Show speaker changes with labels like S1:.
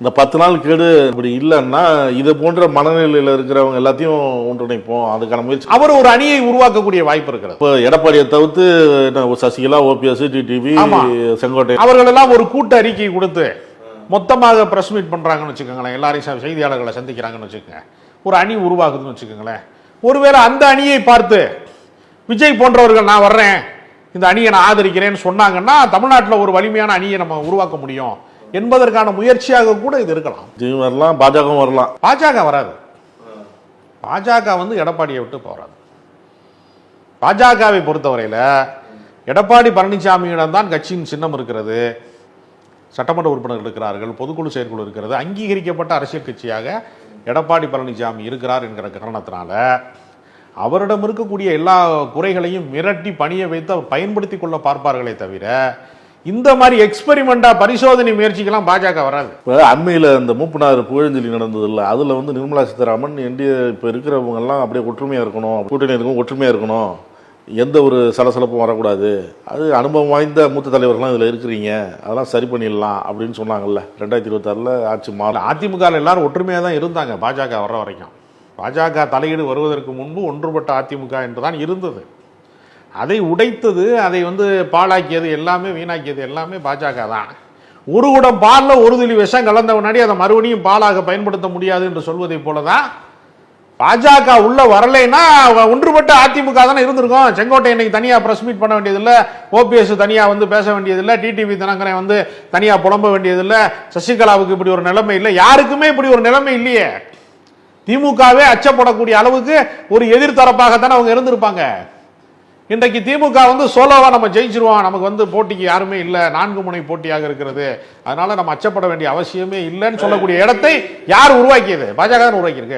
S1: இந்த 10 நாள் கேடு இப்படி இல்லைன்னா இது போன்ற மனநிலையில் இருக்கிறவங்க எல்லாத்தையும் ஒன்றிணைப்போம், அதுக்கான முயற்சி.
S2: அவர் ஒரு அணியை உருவாக்கக்கூடிய வாய்ப்பு இருக்கிறது.
S1: இப்போ எடப்பாடியை தவிர்த்து சசிகலா, ஓபிஎஸ், டிடிவி, செங்கோட்டை
S2: அவர்கள் எல்லாம் ஒரு கூட்டு அறிக்கை கொடுத்து மொத்தமாக பிரஸ் மீட் பண்றாங்கன்னு வச்சுக்கோங்களேன், எல்லாரையும் செய்தியாளர்களை சந்திக்கிறாங்கன்னு வச்சுக்கோங்க, ஒரு அணி உருவாகுதுன்னு வச்சுக்கோங்களேன். ஒருவேளை அந்த அணியை பார்த்து விஜய் போன்றவர்கள் நான் வர்றேன், இந்த அணியை நான் ஆதரிக்கிறேன்னு சொன்னாங்கன்னா தமிழ்நாட்டில் ஒரு வலிமையான அணியை நம்ம உருவாக்க முடியும் என்பதற்கான முயற்சியாக கூட இது இருக்கலாம்.
S1: வரலாம், பாஜக வரலாம்.
S2: பாஜக வராது. பாஜக எடப்பாடியை விட்டு போறாது. பாஜகவை பொறுத்தவரையில் எடப்பாடி பழனிசாமியிடம் தான் கட்சியின் சின்னம் இருக்கிறது, சட்டமன்ற உறுப்பினர்கள் இருக்கிறார்கள், பொதுக்குழு செயற்குழு இருக்கிறது, அங்கீகரிக்கப்பட்ட அரசியல் கட்சியாக எடப்பாடி பழனிசாமி இருக்கிறார் என்கிற காரணத்தினால அவரிடம் இருக்கக்கூடிய எல்லா குறைகளையும் மிரட்டி பணிய வைத்து அவர் பயன்படுத்தி கொள்ள பார்ப்பார்களே தவிர இந்த மாதிரி எக்ஸ்பெரிமெண்டா பரிசோதனை முயற்சிக்கெல்லாம் பாஜக வராது.
S1: அண்மையில் இந்த மூப்பனார் புகழஞ்சலி நடந்தது இல்லை, அதுல நிர்மலா சீதாராமன் இப்ப இருக்கிறவங்க எல்லாம் அப்படியே ஒற்றுமையா இருக்கணும், கூட்டணி இருக்கும், ஒற்றுமையா இருக்கணும், எந்த ஒரு சலசலப்பும் வரக்கூடாது, அது அனுபவம் வாய்ந்த மூத்த தலைவர்கள்லாம் இதில் இருக்கிறீங்க, அதெல்லாம் சரி பண்ணிடலாம் அப்படின்னு சொன்னாங்கல்ல. 2026 ஆட்சி மாறல.
S2: அதிமுக எல்லாரும் ஒற்றுமையாக தான் இருந்தாங்க பாஜக வர்ற வரைக்கும். பாஜக தலையீடு வருவதற்கு முன்பு ஒன்றுபட்ட அதிமுக என்றுதான் இருந்தது. அதை உடைத்தது, அதை பாழாக்கியது, எல்லாமே வீணாக்கியது எல்லாமே பாஜக தான். ஒரு குடம் பாலில் ஒரு துளி விஷம் கலந்த முன்னாடி அதை மறுபடியும் பாலாக பயன்படுத்த முடியாது என்று சொல்வதை போலதான் பாஜக உள்ள வரலைன்னா ஒன்றுபட்ட அதிமுக தானே இருந்திருக்கும். செங்கோட்டை இன்னைக்கு தனியா பிரஸ் மீட் பண்ண வேண்டியதில்லை, ஓபிஎஸ் தனியா பேச வேண்டியதில்லை, டிடிவி தினகரன் தனியா புலம்ப வேண்டியதில்லை, சசிகலாவுக்கு இப்படி ஒரு நிலைமை இல்லை, யாருக்குமே இப்படி ஒரு நிலைமை இல்லையே. திமுகவே அச்சப்படக்கூடிய அளவுக்கு ஒரு எதிர்த்தரப்பாகத்தானே அவங்க இருந்திருப்பாங்க. இன்றைக்கு திமுக சோலோவா நம்ம ஜெயிச்சிருவோம், நமக்கு போட்டிக்கு யாருமே இல்லை, 4 முனை போட்டியாக இருக்கிறது, அதனால நம்ம அச்சப்பட வேண்டிய அவசியமே இல்லைன்னு சொல்லக்கூடிய இடத்தை யார் உருவாக்கியது? பாஜக உருவாக்கியிருக்கு.